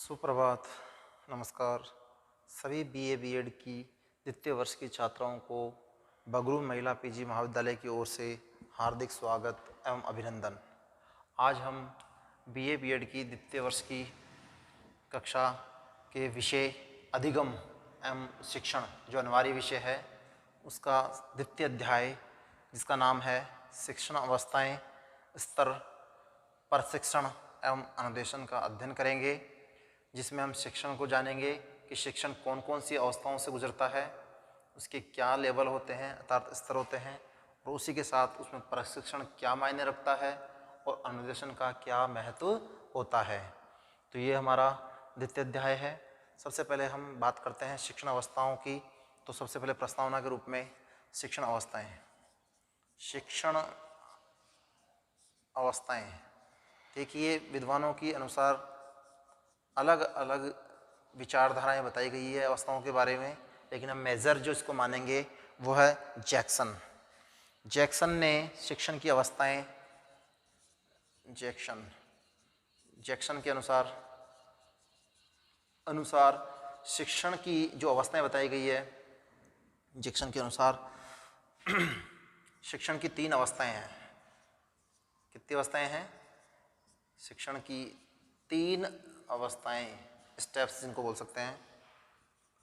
सुप्रभात, नमस्कार। सभी बीए बीएड की द्वितीय वर्ष की छात्राओं को बगरू महिला पीजी महाविद्यालय की ओर से हार्दिक स्वागत एवं अभिनंदन। आज हम बीए बीएड की द्वितीय वर्ष की कक्षा के विषय अधिगम एवं शिक्षण जो अनिवार्य विषय है उसका द्वितीय अध्याय जिसका नाम है शिक्षण अवस्थाएं स्तर प्रशिक्षण एवं अनुदेशन का अध्ययन करेंगे, जिसमें हम शिक्षण को जानेंगे कि शिक्षण कौन कौन सी अवस्थाओं से गुजरता है, उसके क्या लेवल होते हैं अर्थात स्तर होते हैं, और उसी के साथ उसमें प्रशिक्षण क्या मायने रखता है और अनुदेशन का क्या महत्व होता है। तो ये हमारा द्वितीय अध्याय है। सबसे पहले हम बात करते हैं शिक्षण अवस्थाओं की। तो सबसे पहले प्रस्तावना के रूप में शिक्षण अवस्थाएं। शिक्षण अवस्थाएं देखिए, विद्वानों की अनुसार अलग अलग विचारधाराएं बताई गई है अवस्थाओं के बारे में, लेकिन हम मेजर जो इसको मानेंगे वो है जैक्सन ने शिक्षण की अवस्थाएं जैक्सन के अनुसार शिक्षण की जो अवस्थाएं बताई गई है, जैक्सन के अनुसार शिक्षण की 3 अवस्थाएं हैं। कितनी अवस्थाएं हैं? शिक्षण की 3 अवस्थाएं, स्टेप्स जिनको बोल सकते हैं,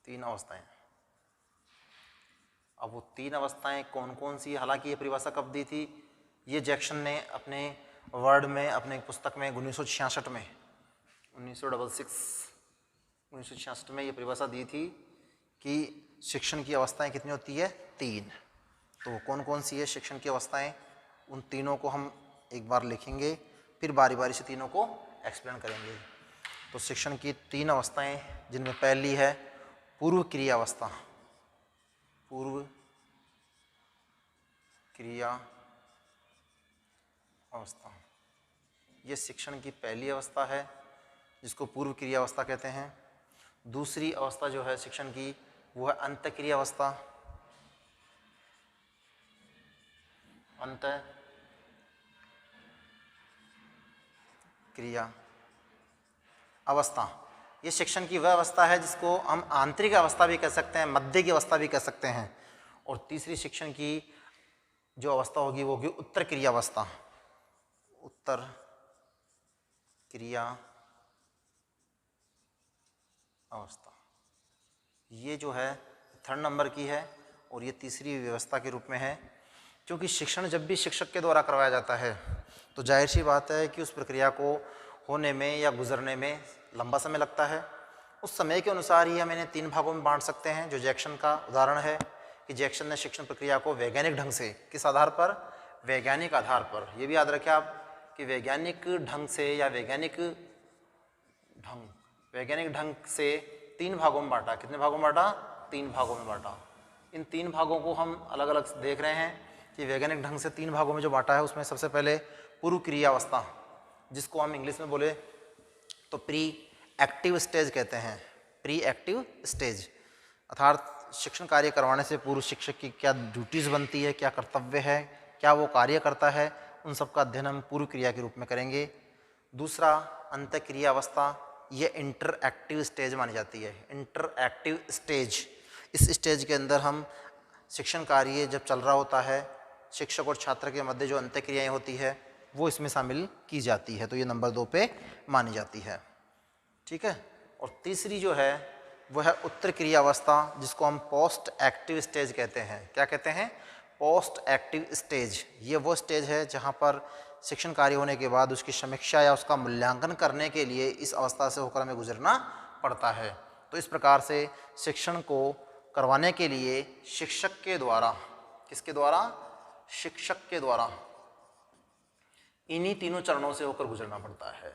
3 अवस्थाएं। अब वो 3 अवस्थाएं कौन कौन सी, हालांकि ये परिभाषा कब दी थी, ये जैक्सन ने अपने वर्ड में, अपने पुस्तक में 1966 में 1966 में ये परिभाषा दी थी कि शिक्षण की अवस्थाएं कितनी होती है? 3। तो कौन कौन सी है शिक्षण की अवस्थाएं, उन तीनों को हम एक बार लिखेंगे, फिर बारी बारी से तीनों को एक्सप्लेन करेंगे। तो शिक्षण की 3 अवस्थाएं, जिनमें पहली है पूर्व क्रिया अवस्था। पूर्व क्रिया अवस्था ये शिक्षण की पहली अवस्था है, जिसको पूर्व क्रिया अवस्था कहते हैं। दूसरी अवस्था जो है शिक्षण की, वो है अंतःक्रिया अवस्था। अंतःक्रिया अवस्था ये शिक्षण की वह अवस्था है जिसको हम आंतरिक अवस्था भी कह सकते हैं, मध्य की अवस्था भी कह सकते हैं। और तीसरी शिक्षण की जो अवस्था होगी वो होगी उत्तर क्रिया अवस्था। उत्तर क्रिया अवस्था ये जो है 3rd नंबर की है और ये तीसरी व्यवस्था के रूप में है। क्योंकि शिक्षण जब भी शिक्षक के द्वारा करवाया जाता है तो जाहिर सी बात है कि उस प्रक्रिया को होने में या गुजरने में लंबा समय लगता है। उस समय के अनुसार ही हम इन्हें 3 भागों में बांट सकते हैं, जो जैक्सन का उदाहरण है कि जैक्सन ने शिक्षण प्रक्रिया को वैज्ञानिक ढंग से, किस आधार पर? वैज्ञानिक आधार पर। ये भी याद रखें आप कि वैज्ञानिक ढंग से या वैज्ञानिक ढंग से 3 भागों में बांटा। कितने भागों में बांटा? 3 भागों में बांटा। इन 3 भागों को हम अलग अलग देख रहे हैं कि वैज्ञानिक ढंग से 3 भागों में जो बांटा है, उसमें सबसे पहले पूर्व क्रिया अवस्था, जिसको हम इंग्लिश में बोले तो प्री एक्टिव स्टेज कहते हैं। प्री एक्टिव स्टेज अर्थात शिक्षण कार्य करवाने से पूर्व शिक्षक की क्या ड्यूटीज़ बनती है, क्या कर्तव्य है, क्या वो कार्य करता है, उन सब का अध्ययन हम पूर्व क्रिया के रूप में करेंगे। दूसरा अंतःक्रिया अवस्था, ये इंटर एक्टिव स्टेज मानी जाती है। इंटर एक्टिव स्टेज, इस स्टेज के अंदर हम शिक्षण कार्य जब चल रहा होता है, शिक्षक और छात्र के मध्य जो अंतःक्रियाएँ होती है वो इसमें शामिल की जाती है, तो ये नंबर 2 पे मानी जाती है। ठीक है। और तीसरी जो है वो है उत्तर क्रिया अवस्था, जिसको हम पोस्ट एक्टिव स्टेज कहते हैं। क्या कहते हैं? Post active stage. ये वो स्टेज है जहाँ पर शिक्षण कार्य होने के बाद उसकी समीक्षा या उसका मूल्यांकन करने के लिए इस अवस्था से होकर हमें गुजरना पड़ता है। तो इस प्रकार से शिक्षण को करवाने के लिए शिक्षक के द्वारा, किसके द्वारा? शिक्षक के द्वारा इन्हीं तीनों चरणों से होकर गुजरना पड़ता है।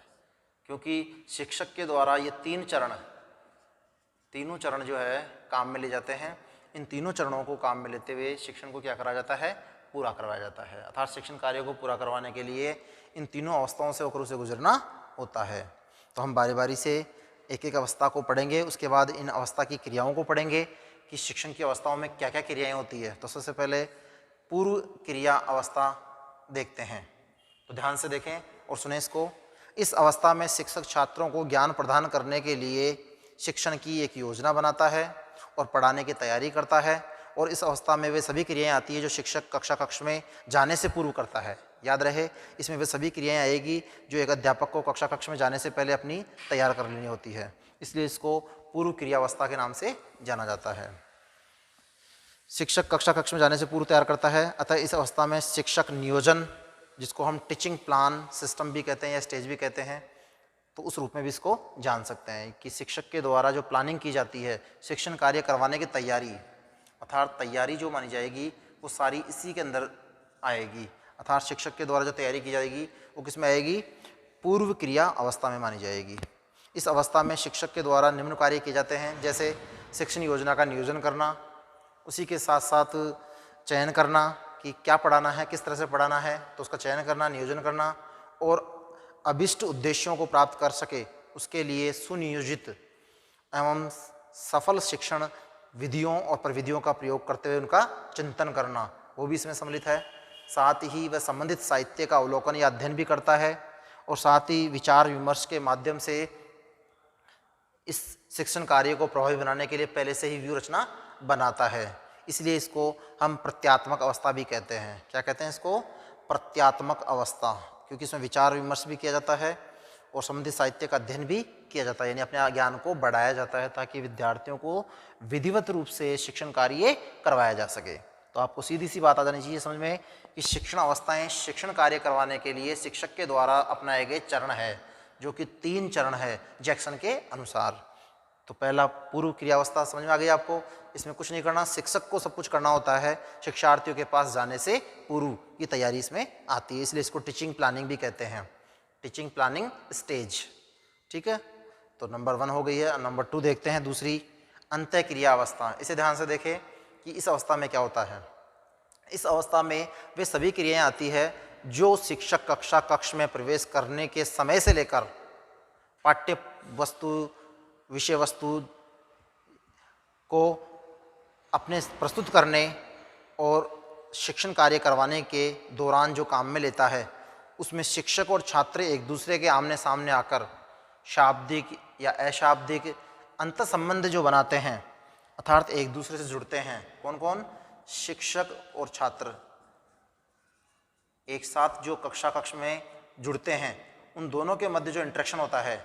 क्योंकि शिक्षक के द्वारा ये तीनों चरण जो है काम में ले जाते हैं। इन तीनों चरणों को काम में लेते हुए शिक्षण को क्या कराया जाता है? पूरा करवाया जाता है। अर्थात शिक्षण कार्य को पूरा करवाने के लिए इन तीनों अवस्थाओं से होकर उसे गुजरना होता है। तो हम बारी बारी से एक एक अवस्था को पढ़ेंगे, उसके बाद इन अवस्था की क्रियाओं को पढ़ेंगे कि शिक्षण की अवस्थाओं में क्या क्या क्रियाएँ होती है। तो सबसे पहले पूर्व क्रिया अवस्था देखते हैं। तो ध्यान से देखें और सुने इसको। इस अवस्था में शिक्षक छात्रों को ज्ञान प्रदान करने के लिए शिक्षण की एक योजना बनाता है और पढ़ाने की तैयारी करता है। और इस अवस्था में वे सभी क्रियाएं आती है जो शिक्षक कक्ष में जाने से पूर्व करता है। याद रहे, इसमें वे सभी क्रियाएं आएगी जो एक अध्यापक को कक्ष में जाने से पहले अपनी तैयार कर लेनी होती है, इसलिए इसको पूर्व क्रियावस्था के नाम से जाना जाता है। शिक्षक कक्ष में जाने से पूर्व तैयार करता है, अतः इस अवस्था में शिक्षक नियोजन, जिसको हम टीचिंग प्लान सिस्टम भी कहते हैं या स्टेज भी कहते हैं, तो उस रूप में भी इसको जान सकते हैं कि शिक्षक के द्वारा जो प्लानिंग की जाती है शिक्षण कार्य करवाने की तैयारी, अर्थात तैयारी जो मानी जाएगी वो सारी इसी के अंदर आएगी। अर्थात शिक्षक के द्वारा जो तैयारी की जाएगी वो किस में आएगी? पूर्व क्रिया अवस्था में मानी जाएगी। इस अवस्था में शिक्षक के द्वारा निम्न कार्य किए जाते हैं, जैसे शिक्षण योजना का नियोजन करना, उसी के साथ साथ चयन करना कि क्या पढ़ाना है, किस तरह से पढ़ाना है, तो उसका चयन करना, नियोजन करना, और अभिष्ट उद्देश्यों को प्राप्त कर सके उसके लिए सुनियोजित एवं सफल शिक्षण विधियों और प्रविधियों का प्रयोग करते हुए उनका चिंतन करना, वो भी इसमें सम्मिलित है। साथ ही वह संबंधित साहित्य का अवलोकन या अध्ययन भी करता है और साथ ही विचार विमर्श के माध्यम से इस शिक्षण कार्य को प्रभावी बनाने के लिए पहले से ही व्यू रचना बनाता है। इसलिए इसको हम प्रत्यात्मक अवस्था भी कहते हैं। क्या कहते हैं इसको? प्रत्यात्मक अवस्था, क्योंकि इसमें विचार विमर्श भी किया जाता है और संबंधित साहित्य का अध्ययन भी किया जाता है, यानी अपने ज्ञान को बढ़ाया जाता है ताकि विद्यार्थियों को विधिवत रूप से शिक्षण कार्य करवाया जा सके। तो आपको सीधी सी बात आ जानी चाहिए समझ में कि शिक्षण अवस्थाएं शिक्षण कार्य करवाने के लिए शिक्षक के द्वारा अपनाए गए चरण है, जो कि 3 चरण है जैक्सन के अनुसार। तो पहला पूर्व क्रियावस्था समझ में आ गई आपको, इसमें कुछ नहीं करना, शिक्षक को सब कुछ करना होता है, शिक्षार्थियों के पास जाने से पूर्व की तैयारी इसमें आती है, इसलिए इसको टीचिंग प्लानिंग भी कहते हैं, टीचिंग प्लानिंग स्टेज। ठीक है, तो नंबर 1 हो गई है। नंबर 2 देखते हैं, दूसरी अंतः क्रिया अवस्था। इसे ध्यान से देखें कि इस अवस्था में क्या होता है। इस अवस्था में वे सभी क्रियाएं आती है जो शिक्षक कक्ष में प्रवेश करने के समय से लेकर पाठ्य वस्तु विषय वस्तु को अपने प्रस्तुत करने और शिक्षण कार्य करवाने के दौरान जो काम में लेता है, उसमें शिक्षक और छात्र एक दूसरे के आमने सामने आकर शाब्दिक या अशाब्दिक अंतर संबंध जो बनाते हैं, अर्थात एक दूसरे से जुड़ते हैं। कौन कौन? शिक्षक और छात्र एक साथ जो कक्ष में जुड़ते हैं, उन दोनों के मध्य जो इंटरेक्शन होता है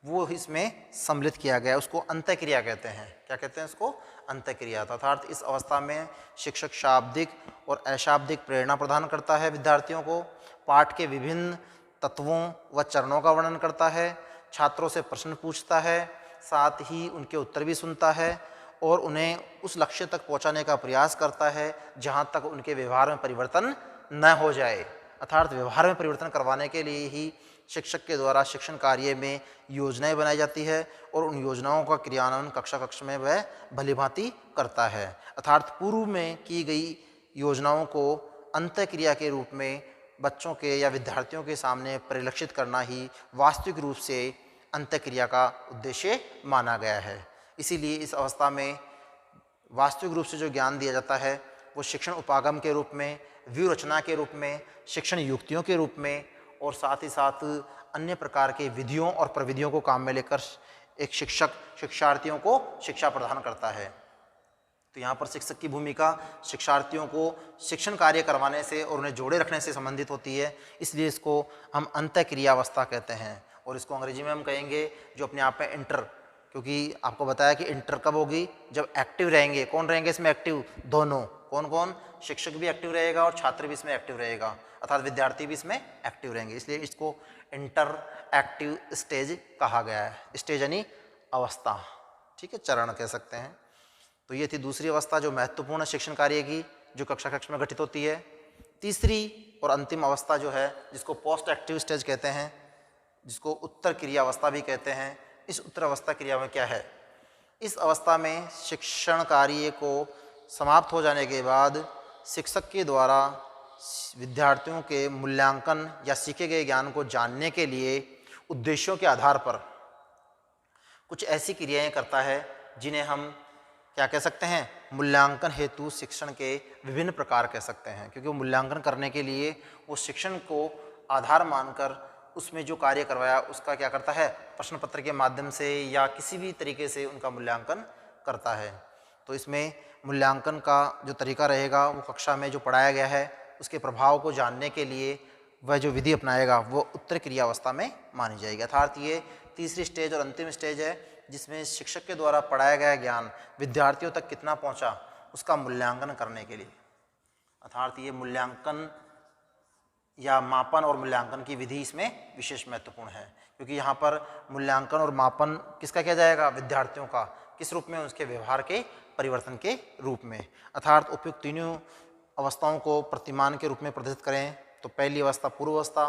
वो इसमें सम्मिलित किया गया है, उसको अंतःक्रिया कहते हैं। क्या कहते हैं इसको? अंतःक्रिया। अर्थात इस अवस्था में शिक्षक शाब्दिक और अशाब्दिक प्रेरणा प्रदान करता है विद्यार्थियों को, पाठ के विभिन्न तत्वों व चरणों का वर्णन करता है, छात्रों से प्रश्न पूछता है, साथ ही उनके उत्तर भी सुनता है और उन्हें उस लक्ष्य तक पहुंचाने का प्रयास करता है जहां तक उनके व्यवहार में परिवर्तन न हो जाए। अर्थात व्यवहार में परिवर्तन करवाने के लिए ही शिक्षक के द्वारा शिक्षण कार्य में योजनाएं बनाई जाती है और उन योजनाओं का क्रियान्वयन कक्ष में वह भलीभांति करता है। अर्थात पूर्व में की गई योजनाओं को अंतःक्रिया के रूप में बच्चों के या विद्यार्थियों के सामने परिलक्षित करना ही वास्तविक रूप से अंतःक्रिया का उद्देश्य माना गया है। इसीलिए इस अवस्था में वास्तविक रूप से जो ज्ञान दिया जाता है वो शिक्षण उपागम के रूप में, व्यू रचना के रूप में, शिक्षण युक्तियों के रूप में और साथ ही साथ अन्य प्रकार के विधियों और प्रविधियों को काम में लेकर एक शिक्षक शिक्षार्थियों को शिक्षा प्रदान करता है। तो यहाँ पर शिक्षक की भूमिका शिक्षार्थियों को शिक्षण कार्य करवाने से और उन्हें जोड़े रखने से संबंधित होती है, इसलिए इसको हम अंतःक्रिया अवस्था कहते हैं। और इसको अंग्रेजी में हम कहेंगे जो अपने आप में इंटर, क्योंकि आपको बताया कि इंटर कब होगी? जब एक्टिव रहेंगे। कौन रहेंगे इसमें एक्टिव? दोनों। कौन कौन? शिक्षक भी एक्टिव रहेगा और छात्र भी इसमें एक्टिव रहेगा, अर्थात विद्यार्थी भी इसमें एक्टिव रहेंगे, इसलिए इसको इंटर एक्टिव स्टेज कहा गया है। स्टेज यानी अवस्था, ठीक है, चरण कह सकते हैं। तो ये थी दूसरी अवस्था जो महत्वपूर्ण शिक्षण कार्य की, जो कक्ष में घटित होती है। तीसरी और अंतिम अवस्था जो है जिसको पोस्ट एक्टिव स्टेज कहते हैं, जिसको उत्तर क्रिया अवस्था भी कहते हैं। इस उत्तर अवस्था क्रिया में क्या है? इस अवस्था में शिक्षण कार्य को समाप्त हो जाने के बाद शिक्षक के द्वारा विद्यार्थियों के मूल्यांकन या सीखे गए ज्ञान को जानने के लिए उद्देश्यों के आधार पर कुछ ऐसी क्रियाएं करता है जिन्हें हम क्या कह सकते हैं? मूल्यांकन हेतु शिक्षण के विभिन्न प्रकार कह सकते हैं, क्योंकि वो मूल्यांकन करने के लिए वो शिक्षण को आधार मानकर उसमें जो कार्य करवाया उसका क्या करता है, प्रश्न पत्र के माध्यम से या किसी भी तरीके से उनका मूल्यांकन करता है। तो इसमें मूल्यांकन का जो तरीका रहेगा वो कक्षा में जो पढ़ाया गया है उसके प्रभाव को जानने के लिए वह जो विधि अपनाएगा वो उत्तर क्रिया अवस्था में मानी जाएगी। अर्थात ये तीसरी स्टेज और अंतिम स्टेज है जिसमें शिक्षक के द्वारा पढ़ाया गया ज्ञान विद्यार्थियों तक कितना पहुंचा उसका मूल्यांकन करने के लिए। अर्थात ये मूल्यांकन या मापन और मूल्यांकन की विधि इसमें विशेष महत्वपूर्ण है, क्योंकि यहाँ पर मूल्यांकन और मापन किसका किया जाएगा, विद्यार्थियों का। किस रूप में, उसके व्यवहार के परिवर्तन के रूप में। अर्थात उपयुक्त तीनों अवस्थाओं को प्रतिमान के रूप में प्रदर्शित करें तो पहली अवस्था पूर्व अवस्था,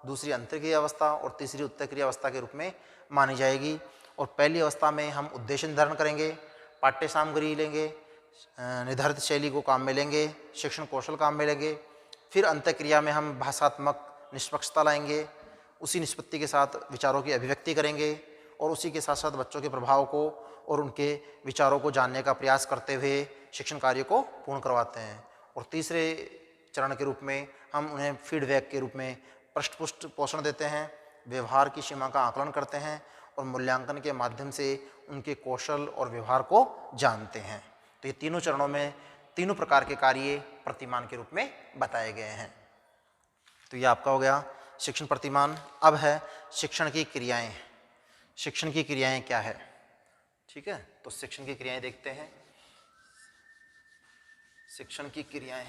दूसरी अंतर्क्रिया अवस्था और तीसरी उत्तरक्रिया अवस्था के रूप में मानी जाएगी। और पहली अवस्था में हम उद्देश्य निर्धारण करेंगे, पाठ्य सामग्री लेंगे, निर्धारित शैली को काम में लेंगे, शिक्षण कौशल काम में लेंगे। फिर अंतःक्रिया में हम भाषात्मक निष्पक्षता लाएंगे, उसी निष्पत्ति के साथ विचारों की अभिव्यक्ति करेंगे और उसी के साथ साथ बच्चों के प्रभाव को और उनके विचारों को जानने का प्रयास करते हुए शिक्षण कार्य को पूर्ण करवाते हैं। और तीसरे चरण के रूप में हम उन्हें फीडबैक के रूप में पृष्ठपुष्ट पोषण देते हैं, व्यवहार की सीमा का आकलन करते हैं और मूल्यांकन के माध्यम से उनके कौशल और व्यवहार को जानते हैं। तो ये तीनों चरणों में तीनों प्रकार के कार्य प्रतिमान के रूप में बताए गए हैं। तो ये आपका हो गया शिक्षण प्रतिमान। अब है शिक्षण की क्रियाएं। शिक्षण की क्रियाएं क्या है, ठीक है। तो शिक्षण की क्रियाएं देखते हैं। शिक्षण की क्रियाएं,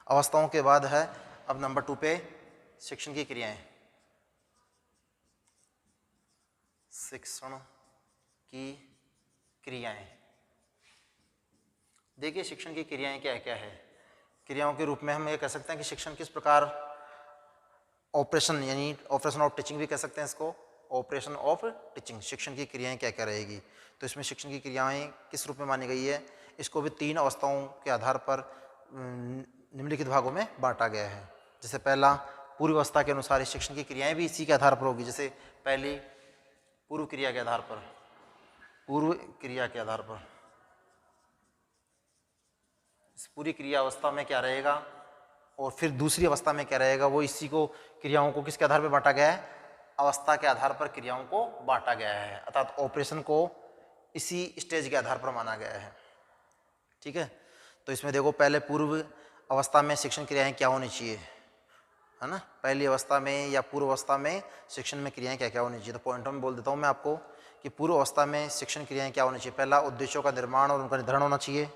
अवस्थाओं के बाद है अब नंबर 2 पे शिक्षण की क्रियाएं। शिक्षण की क्रियाएं, देखिए शिक्षण की क्रियाएं क्या क्या है। क्रियाओं के रूप में हम ये कह सकते हैं कि शिक्षण किस प्रकार ऑपरेशन, यानी ऑपरेशन ऑफ टीचिंग भी कह सकते हैं इसको, ऑपरेशन ऑफ टीचिंग। शिक्षण की क्रियाएं क्या क्या रहेगी, तो इसमें शिक्षण की क्रियाएं किस रूप में मानी गई है, इसको भी 3 अवस्थाओं के आधार पर निम्नलिखित भागों में बांटा गया है। जैसे पहला, पूर्व अवस्था के अनुसार इस शिक्षण की क्रियाएं भी इसी के आधार पर होगी। जैसे पहली पूर्व क्रिया के आधार पर, पूर्व क्रिया के आधार पर इस पूरी क्रिया अवस्था में क्या रहेगा और फिर दूसरी अवस्था में क्या रहेगा, वो इसी को क्रियाओं को किसके आधार पर बांटा गया है, अवस्था के आधार पर क्रियाओं को बांटा गया है। अर्थात ऑपरेशन को इसी स्टेज के आधार पर माना गया है, ठीक है। तो इसमें देखो, पहले पूर्व अवस्था में शिक्षण क्रियाएं क्या होनी चाहिए, है ना। पहली अवस्था में या पूर्व अवस्था में शिक्षण में क्रियाएं क्या क्या होनी चाहिए। तो पॉइंटों में बोल देता हूँ मैं आपको कि पूर्व अवस्था में शिक्षण क्रियाएं क्या होनी चाहिए। पहला, उद्देश्यों का निर्माण और उनका निर्धारण होना चाहिए।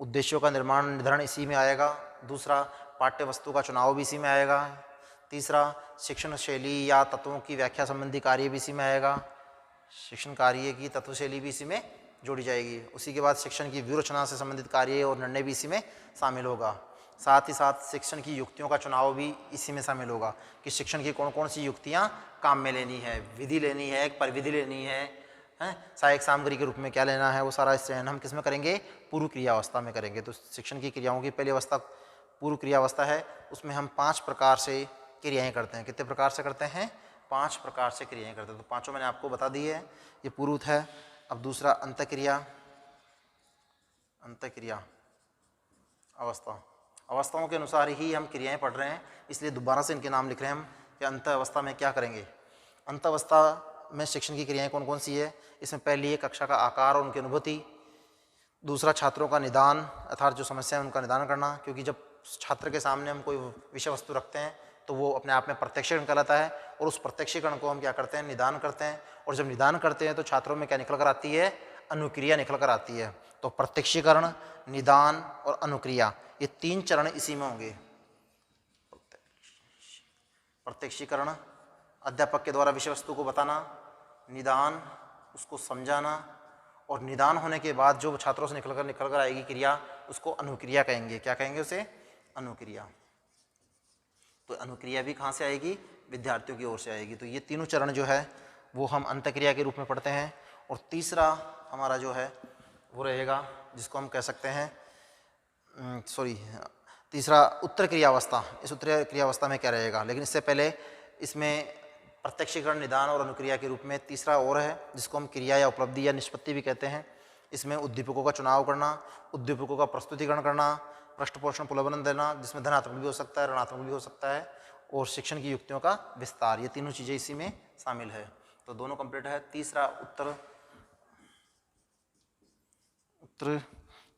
उद्देश्यों का निर्माण निर्धारण इसी में आएगा। दूसरा, पाठ्य वस्तु का चुनाव भी इसी में आएगा। तीसरा, शिक्षण शैली या तत्वों की व्याख्या संबंधी कार्य भी इसी में आएगा। शिक्षण कार्य की तत्व शैली भी इसी में जोड़ी जाएगी। उसी के बाद शिक्षण की व्यूहरचना से संबंधित कार्य और निर्णय भी इसी में शामिल होगा। साथ ही साथ शिक्षण की युक्तियों का चुनाव भी इसी में शामिल होगा कि शिक्षण की कौन कौन सी युक्तियाँ काम में लेनी है, विधि लेनी है, परिविधि लेनी है, सहायक सामग्री के रूप में क्या लेना है, वो सारा चयन हम किस में करेंगे, पूर्व क्रिया अवस्था में करेंगे। तो शिक्षण की क्रियाओं की पहली अवस्था पूर्व क्रिया अवस्था है, उसमें हम 5 प्रकार से क्रियाएं करते हैं। कितने प्रकार से करते हैं, 5 प्रकार से क्रियाएं करते हैं। तो पाँचों मैंने आपको बता दी है, ये पूर्व है। अब दूसरा, अंतःक्रिया। अंतःक्रिया अवस्था, अवस्थाओं के अनुसार ही हम क्रियाएं पढ़ रहे हैं, इसलिए दोबारा से इनके नाम लिख रहे हैं हम कि अंत अवस्था में क्या करेंगे। अंत अवस्था में शिक्षण की क्रियाएं कौन कौन सी है, इसमें पहली है कक्षा का आकार और उनकी अनुभूति। दूसरा, छात्रों का निदान, अर्थात जो समस्या है उनका निदान करना, क्योंकि जब छात्र के सामने हम कोई विषय वस्तु रखते हैं तो वो अपने आप में प्रत्यक्षीकरण कहलाता है और उस प्रत्यक्षीकरण को हम क्या करते हैं, निदान करते हैं। और जब निदान करते हैं तो छात्रों में क्या निकल कर आती है, अनुक्रिया निकल कर आती है। तो प्रत्यक्षीकरण, निदान और अनुक्रिया, ये 3 चरण इसी में होंगे। प्रत्यक्षीकरण, अध्यापक के द्वारा विषय वस्तु को बताना, निदान, उसको समझाना, और निदान होने के बाद जो छात्रों से निकल कर आएगी क्रिया, उसको अनुक्रिया कहेंगे। क्या कहेंगे उसे, अनुक्रिया। तो अनुक्रिया भी कहाँ से आएगी, विद्यार्थियों की ओर से आएगी। तो ये तीनों चरण जो है वो हम अंतःक्रिया के रूप में पढ़ते हैं। और तीसरा हमारा जो है वो रहेगा, जिसको हम कह सकते हैं तीसरा उत्तर क्रियावस्था। इस उत्तर क्रियावस्था में क्या रहेगा, लेकिन इससे पहले इसमें प्रत्यक्षीकरण, निदान और अनुक्रिया के रूप में तीसरा और है, जिसको हम क्रिया या उपलब्धि या निष्पत्ति भी कहते हैं। इसमें उद्दीपकों का चुनाव करना, उद्दीपकों का प्रस्तुतिकरण करना, पृष्ठपोषण प्रलोभन देना, जिसमें धनात्मक भी हो सकता है, ऋणात्मक भी हो सकता है, और शिक्षण की युक्तियों का विस्तार, ये तीनों चीज़ें इसी में शामिल है। तो दोनों कंप्लीट है। तीसरा उत्तर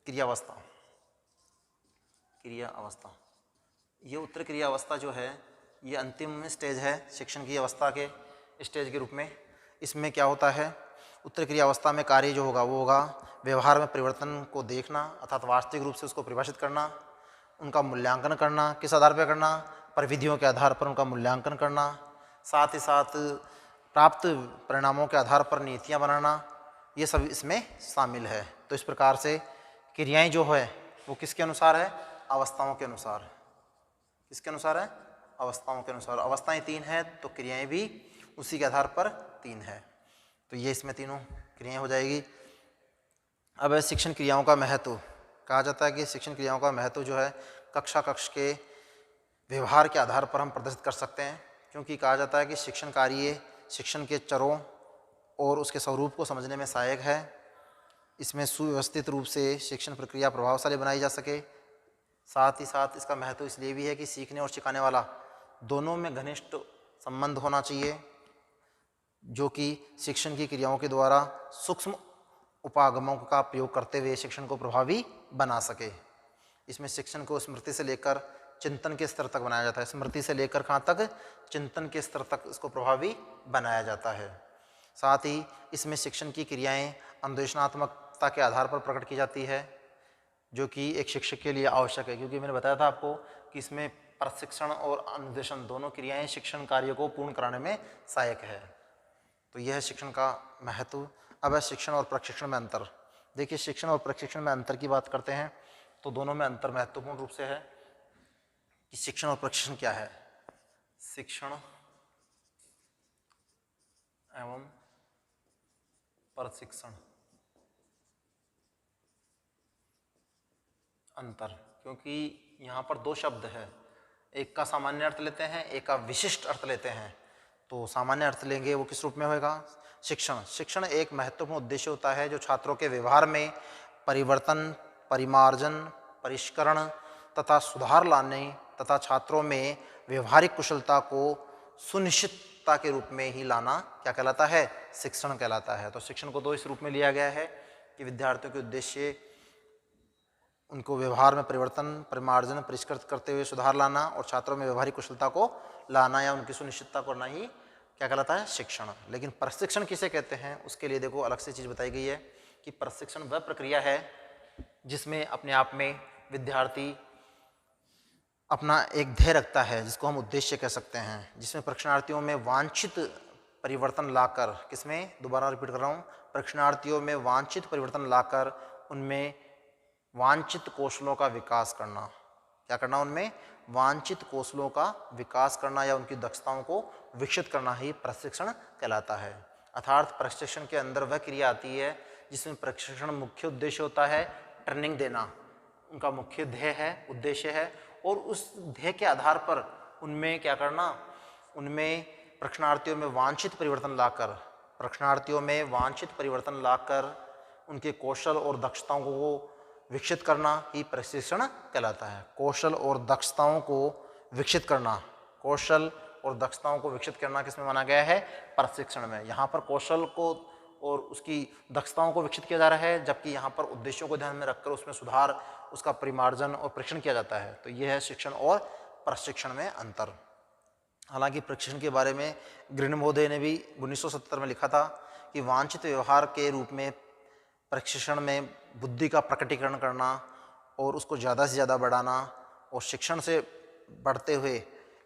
क्रियावस्था। क्रिया अवस्था, ये उत्तर क्रिया अवस्था जो है ये अंतिम स्टेज है शिक्षण की अवस्था के स्टेज के रूप में। इसमें क्या होता है, उत्तर क्रिया अवस्था में कार्य जो होगा वो होगा व्यवहार में परिवर्तन को देखना, अर्थात वास्तविक रूप से उसको परिभाषित करना, उनका मूल्यांकन करना, किस आधार पर करना, परिविधियों के आधार पर उनका मूल्यांकन करना, साथ ही साथ प्राप्त परिणामों के आधार पर नीतियाँ बनाना, ये सब इसमें शामिल है। तो इस प्रकार से क्रियाएं जो है वो किसके अनुसार है, अवस्थाओं के अनुसार। किसके अनुसार है, अवस्थाओं के अनुसार। अवस्थाएं 3 हैं तो क्रियाएं भी उसी के आधार पर 3 है। तो ये इसमें तीनों क्रियाएं हो जाएगी। अब शिक्षण क्रियाओं का महत्व, कहा जाता है कि शिक्षण क्रियाओं का महत्व जो है कक्षा कक्ष के व्यवहार के आधार पर हम प्रदर्शित कर सकते हैं, क्योंकि कहा जाता है कि शिक्षण कार्य शिक्षण के चरों और उसके स्वरूप को समझने में सहायक है। इसमें सुव्यवस्थित रूप से शिक्षण प्रक्रिया प्रभावशाली बनाई जा सके। साथ ही साथ इसका महत्व इसलिए भी है कि सीखने और सिखाने वाला दोनों में घनिष्ठ संबंध होना चाहिए, जो कि शिक्षण की क्रियाओं के द्वारा सूक्ष्म उपागमों का प्रयोग करते हुए शिक्षण को प्रभावी बना सके। इसमें शिक्षण को स्मृति से लेकर चिंतन के स्तर तक बनाया जाता है। स्मृति से लेकर कहाँ तक, चिंतन के स्तर तक इसको प्रभावी बनाया जाता है। साथ ही इसमें शिक्षण की क्रियाएं अनुदेशनात्मकता के आधार पर प्रकट की जाती है, जो कि एक शिक्षक के लिए आवश्यक है, क्योंकि मैंने बताया था आपको कि इसमें प्रशिक्षण और अनुदेशन दोनों क्रियाएं शिक्षण कार्य को पूर्ण कराने में सहायक है। तो यह है शिक्षण का महत्व। अब है शिक्षण और प्रशिक्षण में अंतर। देखिए, शिक्षण और प्रशिक्षण में अंतर की बात करते हैं तो दोनों में अंतर महत्वपूर्ण रूप से है कि शिक्षण और प्रशिक्षण क्या है। शिक्षण एवं प्रशिक्षण अंतर, क्योंकि यहाँ पर दो शब्द है, एक का सामान्य अर्थ लेते हैं, एक का विशिष्ट अर्थ लेते हैं। तो सामान्य अर्थ लेंगे वो किस रूप में होगा, शिक्षण। शिक्षण एक महत्वपूर्ण उद्देश्य होता है जो छात्रों के व्यवहार में परिवर्तन, परिमार्जन, परिष्करण तथा सुधार लाने तथा छात्रों में व्यवहारिक कुशलता को सुनिश्चितता के रूप में ही लाना क्या कहलाता है, शिक्षण कहलाता है। तो शिक्षण को दो इस रूप में लिया गया है कि विद्यार्थियों के उद्देश्य उनको व्यवहार में परिवर्तन, परिमार्जन, परिष्कृत करते हुए सुधार लाना और छात्रों में व्यवहारिक कुशलता को लाना या उनकी सुनिश्चितता करना ही क्या कहलाता है, शिक्षण। लेकिन प्रशिक्षण किसे कहते हैं, उसके लिए देखो अलग से चीज़ बताई गई है कि प्रशिक्षण वह प्रक्रिया है जिसमें अपने आप में विद्यार्थी अपना एक ध्येय रखता है, जिसको हम उद्देश्य कह सकते हैं, जिसमें प्रशिक्षणार्थियों में वांछित परिवर्तन लाकर, किसमें, दोबारा रिपीट कर रहा हूँ, प्रशिक्षणार्थियों में वांछित परिवर्तन लाकर उनमें वांछित कौशलों का विकास करना। क्या करना, उनमें वांछित कौशलों का विकास करना या उनकी दक्षताओं को विकसित करना ही प्रशिक्षण कहलाता है। अर्थात प्रशिक्षण के अंदर वह क्रिया आती है जिसमें प्रशिक्षण मुख्य उद्देश्य होता है ट्रेनिंग देना, उनका मुख्य ध्येय है, उद्देश्य है, और उस ध्येय के आधार पर उनमें क्या करना, उनमें प्रशिक्षणार्थियों में वांछित परिवर्तन लाकर उनके कौशल और दक्षताओं को विकसित करना ही प्रशिक्षण कहलाता है। कौशल और दक्षताओं को विकसित करना, कौशल और दक्षताओं को विकसित करना किसमें माना गया है, प्रशिक्षण में। यहाँ पर कौशल को और उसकी दक्षताओं को विकसित किया जा रहा है, जबकि यहाँ पर उद्देश्यों को ध्यान में रखकर उसमें सुधार, उसका परिमार्जन और परीक्षण किया जाता है। तो यह है शिक्षण और प्रशिक्षण में अंतर। हालांकि प्रशिक्षण के बारे में ग्रीनबोधे ने भी 1970 में लिखा था कि वांछित व्यवहार के रूप में प्रशिक्षण में बुद्धि का प्रकटीकरण करना और उसको ज़्यादा से ज़्यादा बढ़ाना और शिक्षण से बढ़ते हुए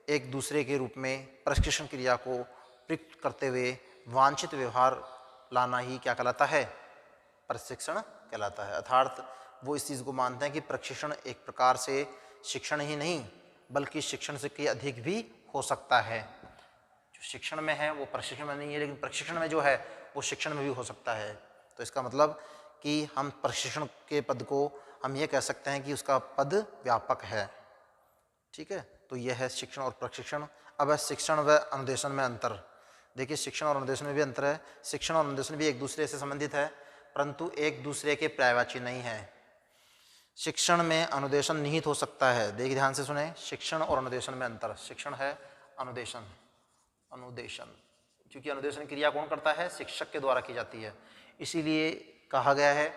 एक दूसरे के रूप में प्रशिक्षण क्रिया को प्रयुक्त करते हुए वांछित व्यवहार लाना ही क्या कहलाता है, प्रशिक्षण कहलाता है। अर्थात वो इस चीज़ को मानते हैं कि प्रशिक्षण एक प्रकार से शिक्षण ही नहीं बल्कि शिक्षण से कहीं अधिक भी हो सकता है। जो शिक्षण में है वो प्रशिक्षण में नहीं है, लेकिन प्रशिक्षण में जो है वो शिक्षण में भी हो सकता है। तो इसका मतलब कि हम प्रशिक्षण के पद को हम ये कह सकते हैं कि उसका पद व्यापक है। ठीक है, तो यह है शिक्षण और प्रशिक्षण। अब है शिक्षण व अनुदेशन में अंतर। देखिए, शिक्षण और अनुदेशन में भी अंतर है। शिक्षण और अनुदेशन भी एक दूसरे से संबंधित है, परंतु एक दूसरे के पर्यायवाची नहीं है। शिक्षण में अनुदेशन निहित हो सकता है। देखिए ध्यान से सुने, शिक्षण और अनुदेशन में अंतर। शिक्षण है अनुदेशन, अनुदेशन, क्योंकि अनुदेशन क्रिया कौन करता है? शिक्षक के द्वारा की जाती है। इसीलिए कहा गया है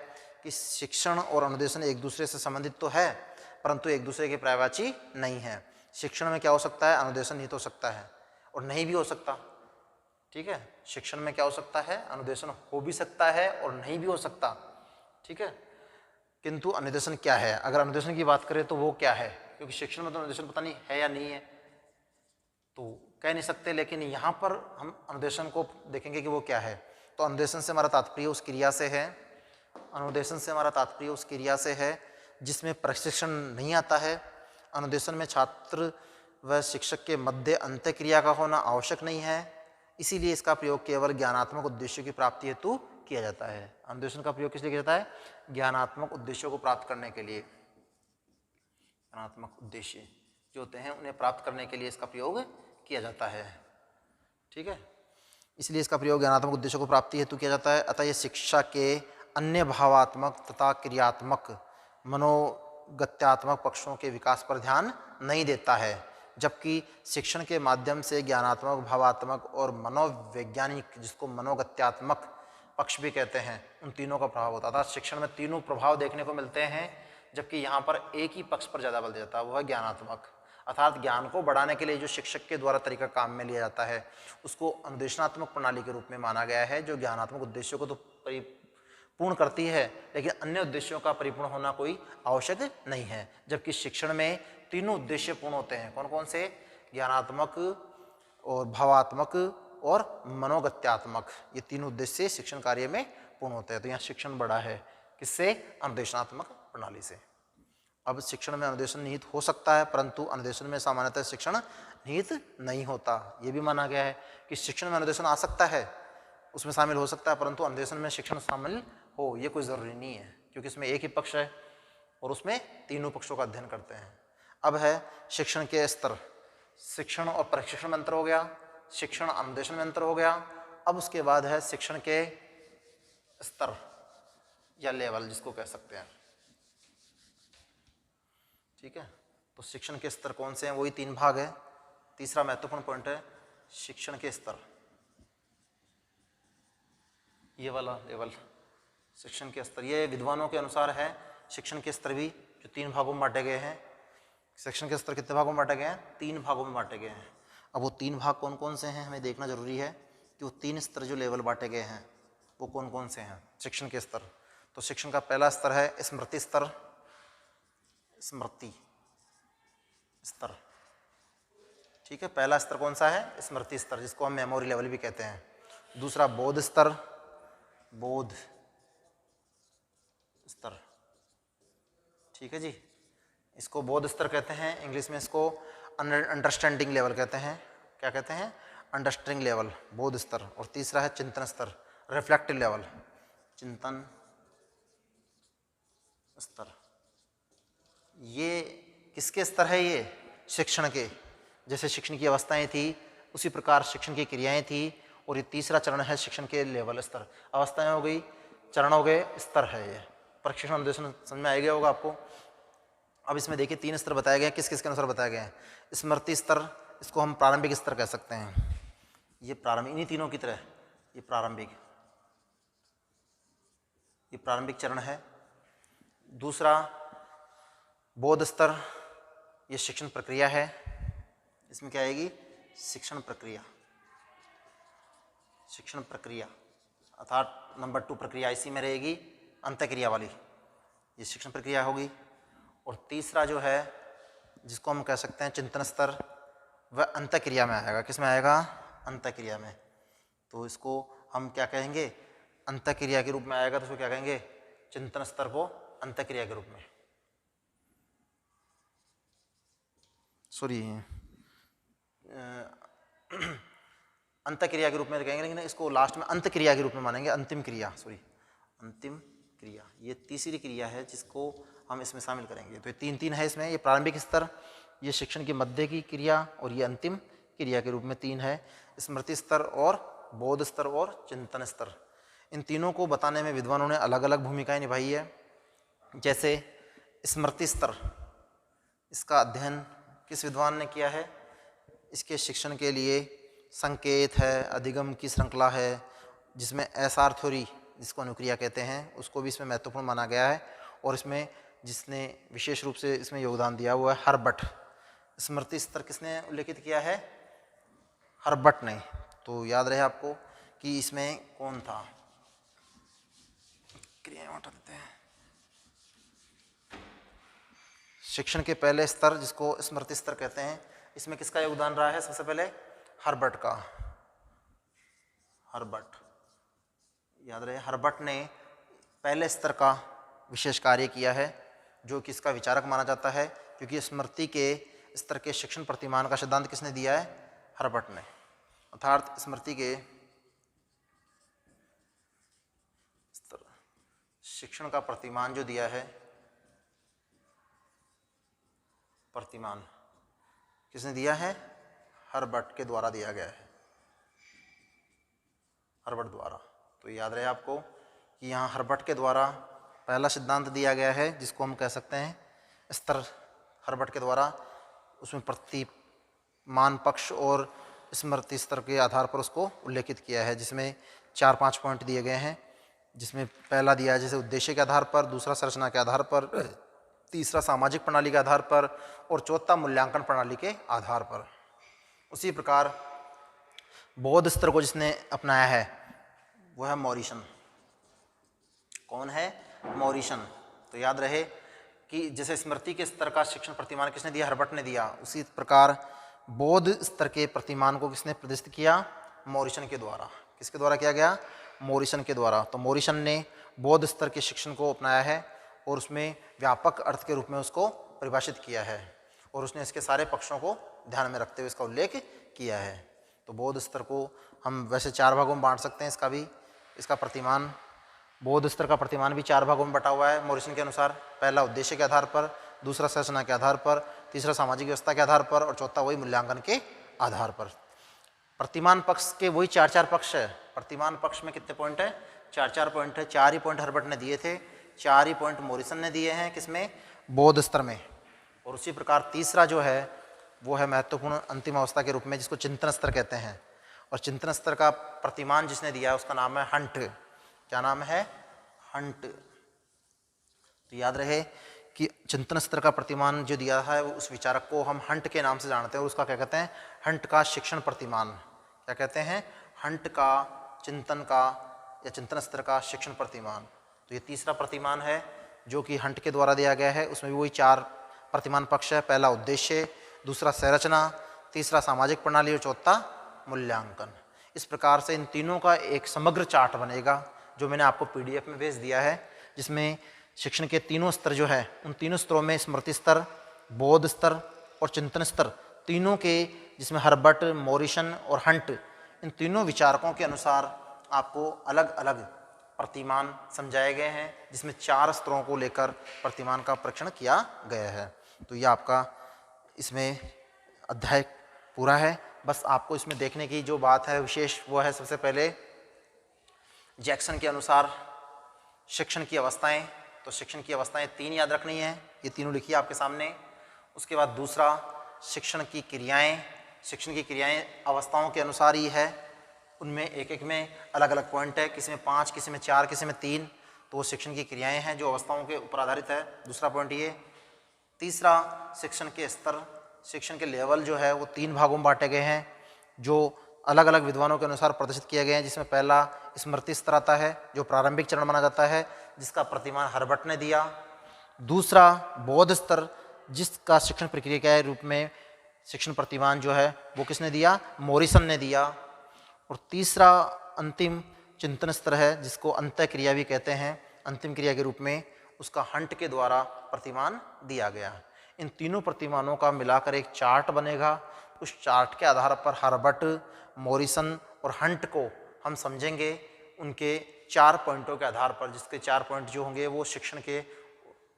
कि शिक्षण और अनुदेशन एक दूसरे से संबंधित तो है, परंतु एक दूसरे के पर्यायवाची नहीं है। शिक्षण में क्या हो सकता है? अनुदेशन निहित हो सकता है और नहीं भी हो सकता। ठीक है, शिक्षण में क्या हो सकता है? अनुदेशन हो भी सकता है और नहीं भी हो सकता। ठीक है, किंतु अनुदेशन क्या है? अगर अनुदेशन की बात करें तो वो क्या है, क्योंकि शिक्षण में तो अनुदेशन पता नहीं है या नहीं है तो कह नहीं सकते, लेकिन यहाँ पर हम अनुदेशन को देखेंगे कि वो क्या है। तो अनुदेशन से हमारा तात्पर्य उस क्रिया से है, अनुदेशन से हमारा तात्पर्य उस क्रिया से है जिसमें प्रशिक्षण नहीं आता है। अनुदेशन में छात्र व शिक्षक के मध्य अंतःक्रिया का होना आवश्यक नहीं है, इसीलिए इसका प्रयोग केवल ज्ञानात्मक उद्देश्यों की प्राप्ति हेतु किया जाता है। अनुदेशन का प्रयोग किस लिए किया जाता है? ज्ञानात्मक उद्देश्यों को प्राप्त करने के लिए। ज्ञानात्मक उद्देश्य जो होते हैं उन्हें प्राप्त करने के लिए इसका प्रयोग किया जाता है। ठीक है, इसलिए इसका प्रयोग ज्ञानात्मक उद्देश्यों को प्राप्ति हेतु किया जाता है। अतः यह शिक्षा के अन्य भावात्मक तथा क्रियात्मक मनोगत्यात्मक पक्षों के विकास पर ध्यान नहीं देता है, जबकि शिक्षण के माध्यम से ज्ञानात्मक, भावात्मक और मनोवैज्ञानिक, जिसको मनोगत्यात्मक पक्ष भी कहते हैं, उन तीनों का प्रभाव होता था। शिक्षण में तीनों प्रभाव देखने को मिलते हैं, जबकि यहाँ पर एक ही पक्ष पर ज़्यादा बल दिया जाता है, वो है ज्ञानात्मक। अर्थात ज्ञान को बढ़ाने के लिए जो शिक्षक के द्वारा तरीका काम में लिया जाता है उसको अनुदेशनात्मक प्रणाली के रूप में माना गया है, जो ज्ञानात्मक उद्देश्यों को तो पूर्ण करती है, लेकिन अन्य उद्देश्यों का परिपूर्ण होना कोई आवश्यक नहीं है। जबकि शिक्षण में तीनों उद्देश्य पूर्ण होते हैं। कौन कौन से? ज्ञानात्मक और भावात्मक और मनोगत्यात्मक, ये तीनों उद्देश्य शिक्षण कार्य में पूर्ण होते हैं। तो यहाँ शिक्षण बड़ा है किससे? अनुदेशनात्मक प्रणाली से। अब शिक्षण में अनुदेशन निहित हो सकता है, परंतु अनुदेशन में सामान्यतः शिक्षण निहित नहीं होता। ये भी माना गया है कि शिक्षण में अनुदेशन आ सकता है, उसमें शामिल हो सकता है, परंतु अनुदेशन में शिक्षण शामिल हो ये कोई ज़रूरी नहीं है, क्योंकि इसमें एक ही पक्ष है और उसमें तीनों पक्षों का अध्ययन करते हैं। अब है शिक्षण के स्तर। शिक्षण और प्रशिक्षण में अंतर हो गया, शिक्षण अनुदेशन में अंतर हो गया। अब उसके बाद है शिक्षण के स्तर या लेवल, जिसको कह सकते हैं। ठीक है, तो शिक्षण के स्तर कौन से हैं? वही 3 भाग है। तीसरा महत्वपूर्ण पॉइंट है शिक्षण के स्तर, ये वाला लेवल, शिक्षण के स्तर। ये विद्वानों के अनुसार है शिक्षण के स्तर भी, जो 3 भागों में बांटे गए हैं। शिक्षण के स्तर कितने भागों में बांटे गए हैं? 3 भागों में बांटे गए हैं। अब वो 3 भाग कौन कौन से हैं हमें देखना जरूरी है कि वो 3 स्तर जो लेवल बांटे गए हैं वो कौन कौन से हैं शिक्षण के स्तर। तो शिक्षण का पहला स्तर है स्मृति स्तर, स्मृति स्तर। ठीक है, पहला स्तर कौन सा है? स्मृति स्तर, जिसको हम मेमोरी लेवल भी कहते हैं। दूसरा बोध स्तर, बोध स्तर। ठीक है जी, इसको बोध स्तर कहते हैं। इंग्लिश में इसको अंडरस्टैंडिंग लेवल कहते हैं। क्या कहते हैं? अंडरस्टैंडिंग लेवल, बोध स्तर। और तीसरा है चिंतन स्तर, रिफ्लेक्टिव लेवल, चिंतन स्तर। ये किसके स्तर है? ये शिक्षण के। जैसे शिक्षण की अवस्थाएं थी उसी प्रकार शिक्षण की क्रियाएं थी। और ये तीसरा चरण है शिक्षण के लेवल, स्तर। अवस्थाएं हो गई, चरण हो गए, स्तर है ये। प्रशिक्षण अनुदेशन समझ में आ गया होगा आपको। अब इसमें देखिए 3 स्तर बताए गए हैं, किस किस के अनुसार बताए गए हैं। स्मृति स्तर, इसको हम प्रारंभिक स्तर कह सकते हैं। ये प्रारंभिक, इन्हीं तीनों की तरह ये प्रारंभिक चरण है। दूसरा बोध स्तर, ये शिक्षण प्रक्रिया है। इसमें क्या आएगी? शिक्षण प्रक्रिया, शिक्षण प्रक्रिया अर्थात नंबर 2 प्रक्रिया इसी में रहेगी, अंतःक्रिया वाली, ये शिक्षण प्रक्रिया होगी। और तीसरा जो है जिसको हम कह सकते हैं चिंतन स्तर, वह अंतःक्रिया में आएगा। किस में आएगा? अंतःक्रिया में। तो इसको हम क्या कहेंगे? अंतःक्रिया के रूप में आएगा, तो इसको क्या कहेंगे? चिंतन स्तर को अंतःक्रिया के रूप में, सॉरी अंतःक्रिया के रूप में कहेंगे, लेकिन इसको लास्ट में अंतःक्रिया के रूप में मानेंगे। अंतिम क्रिया, सॉरी अंतिम क्रिया, ये तीसरी क्रिया है जिसको हम इसमें शामिल करेंगे। तो ये 3 है इसमें। ये प्रारंभिक स्तर, ये शिक्षण की मध्य की क्रिया, और ये अंतिम क्रिया के रूप में 3 है, स्मृति स्तर और बोध स्तर और चिंतन स्तर। इन तीनों को बताने में विद्वानों ने अलग अलग भूमिकाएं निभाई है। जैसे स्मृति स्तर, इसका अध्ययन किस विद्वान ने किया है? इसके शिक्षण के लिए संकेत है, अधिगम की श्रृंखला है, जिसमें एसआर थ्योरी जिसको अनुक्रिया कहते हैं उसको भी इसमें महत्वपूर्ण माना गया है। और इसमें जिसने विशेष रूप से इसमें योगदान दिया हुआ है हर्बट। स्मृति स्तर किसने उल्लेखित किया है? हर्बट ने। तो याद रहे आपको कि इसमें कौन था? क्रियाएं हटा देते हैं। शिक्षण के पहले स्तर जिसको स्मृति स्तर कहते हैं, इसमें किसका योगदान रहा है? सबसे पहले हर्बट का। हर्बट, याद रहे, हर्बट ने पहले स्तर का विशेष कार्य किया है, जो कि इसका विचारक माना जाता है, क्योंकि स्मृति के स्तर के शिक्षण प्रतिमान का सिद्धांत किसने दिया है? हर्बट ने। अर्थात स्मृति के स्तर शिक्षण का प्रतिमान जो दिया है, प्रतिमान किसने दिया है? हर्बट के द्वारा दिया गया है, हर्बट द्वारा। तो याद रहे आपको कि यहाँ हर्बट के द्वारा पहला सिद्धांत दिया गया है, जिसको हम कह सकते हैं स्तर। हर्बट के द्वारा उसमें प्रतिमान पक्ष और स्मृति स्तर के आधार पर उसको उल्लेखित किया है, जिसमें 4-5 पॉइंट दिए गए हैं। जिसमें पहला दिया है जैसे उद्देश्य के आधार पर, दूसरा संरचना के आधार पर, तीसरा सामाजिक प्रणाली के आधार पर और चौथा मूल्यांकन प्रणाली के आधार पर। उसी प्रकार बौद्ध स्तर को जिसने अपनाया है वो है मॉरिसन। कौन है? मॉरिसन। तो याद रहे कि जैसे स्मृति के स्तर का शिक्षण प्रतिमान किसने दिया? हर्बट ने दिया। उसी प्रकार बौद्ध स्तर के प्रतिमान को किसने प्रदर्शित किया? मॉरिसन के द्वारा। किसके द्वारा किया गया? मॉरिसन के द्वारा। तो मॉरिसन ने बौद्ध स्तर के शिक्षण को अपनाया है और उसमें व्यापक अर्थ के रूप में उसको परिभाषित किया है, और उसने इसके सारे पक्षों को ध्यान में रखते हुए इसका उल्लेख किया है। तो बौद्ध स्तर को हम वैसे 4 भागों में बांट सकते हैं। इसका प्रतिमान, बौद्ध स्तर का प्रतिमान भी 4 भागों में बटा हुआ है मॉरिसन के अनुसार। पहला उद्देश्य के आधार पर, दूसरा संरचना के आधार पर, तीसरा सामाजिक व्यवस्था के आधार पर और चौथा वही मूल्यांकन के आधार पर। प्रतिमान पक्ष के वही 4-4 पक्ष है। प्रतिमान पक्ष में कितने पॉइंट है? 4-4 पॉइंट है। 4 ही पॉइंट हर्बट ने दिए थे, 4 ही पॉइंट मॉरिसन ने दिए हैं। किसमें? बौद्ध स्तर में। और उसी प्रकार तीसरा जो है वो है महत्वपूर्ण अंतिम अवस्था के रूप में, जिसको चिंतन स्तर कहते हैं। और चिंतन स्तर का प्रतिमान जिसने दिया है उसका नाम है हंट। क्या नाम है? हंट। तो याद रहे कि चिंतन स्तर का प्रतिमान जो दिया है उस विचारक को हम हंट के नाम से जानते हैं, और उसका क्या कहते हैं? हंट का शिक्षण प्रतिमान। क्या कहते हैं? हंट का चिंतन का या चिंतन स्तर का शिक्षण प्रतिमान। तो ये तीसरा प्रतिमान है जो कि हंट के द्वारा दिया गया है। उसमें भी वही 4 प्रतिमान पक्ष है। पहला उद्देश्य, दूसरा संरचना, तीसरा सामाजिक प्रणाली और चौथा मूल्यांकन। इस प्रकार से इन तीनों का एक समग्र चार्ट बनेगा, जो मैंने आपको PDF में भेज दिया है, जिसमें शिक्षण के तीनों स्तर जो है उन तीनों स्तरों में स्मृति स्तर, बौद्ध स्तर और चिंतन स्तर तीनों के, जिसमें हर्बट, मॉरिसन और हंट, इन तीनों विचारकों के अनुसार आपको अलग अलग प्रतिमान समझाए गए हैं, जिसमें 4 स्तरों को लेकर प्रतिमान का परीक्षण किया गया है। तो यह आपका इसमें अध्याय पूरा है। बस आपको इसमें देखने की जो बात है विशेष वो है, सबसे पहले जैक्सन के अनुसार शिक्षण की अवस्थाएं। तो शिक्षण की अवस्थाएं 3 याद रखनी है, ये तीनों लिखी है आपके सामने। उसके बाद दूसरा शिक्षण की क्रियाएं। शिक्षण की क्रियाएं अवस्थाओं के अनुसार ही है, उनमें एक में अलग अलग पॉइंट है, किसी में 5, किसी में 4, किसी में 3। तो वो शिक्षण की क्रियाएं हैं जो अवस्थाओं के ऊपर आधारित है। दूसरा पॉइंट ये। तीसरा शिक्षण के स्तर, शिक्षण के लेवल जो है वो 3 भागों में बांटे गए हैं, जो अलग अलग विद्वानों के अनुसार प्रदर्शित किए गए हैं। जिसमें पहला स्मृति स्तर आता है, जो प्रारंभिक चरण माना जाता है, जिसका प्रतिमान हर्बट ने दिया। दूसरा बौद्ध स्तर, जिसका शिक्षण प्रक्रिया के रूप में शिक्षण प्रतिमान जो है वो किसने दिया? मॉरिसन ने दिया। और तीसरा अंतिम चिंतन स्तर है, जिसको अंतः क्रिया भी कहते हैं, अंतिम क्रिया के रूप में उसका हंट के द्वारा प्रतिमान दिया गया। इन तीनों प्रतिमानों का मिलाकर एक चार्ट बनेगा। उस चार्ट के आधार पर हर्बट, मॉरिसन और हंट को हम समझेंगे उनके 4 पॉइंटों के आधार पर, जिसके 4 पॉइंट जो होंगे वो शिक्षण के,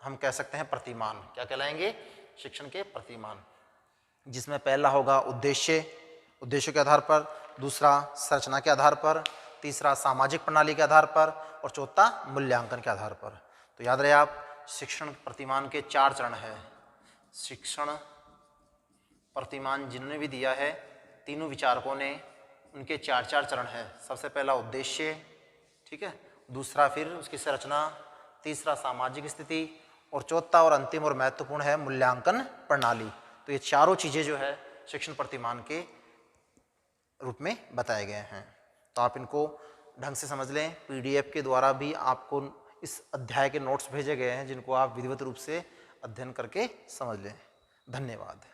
हम कह सकते हैं प्रतिमान। क्या कहलाएंगे? शिक्षण के प्रतिमान। जिसमें पहला होगा उद्देश्य, उद्देश्य के आधार पर, दूसरा संरचना के आधार पर, तीसरा सामाजिक प्रणाली के आधार पर और चौथा मूल्यांकन के आधार पर। तो याद रहे आप, शिक्षण प्रतिमान के 4 चरण है। शिक्षण प्रतिमान जिन्होंने भी दिया है, तीनों विचारकों ने, उनके 4 चरण है। सबसे पहला उद्देश्य, ठीक है, दूसरा फिर उसकी संरचना, तीसरा सामाजिक स्थिति और चौथा और अंतिम और महत्वपूर्ण है मूल्यांकन प्रणाली। तो ये चारों चीज़ें जो है शिक्षण प्रतिमान के रूप में बताए गए हैं। तो आप इनको ढंग से समझ लें। PDF के द्वारा भी आपको इस अध्याय के नोट्स भेजे गए हैं जिनको आप विधिवत रूप से अध्ययन करके समझ लें। धन्यवाद।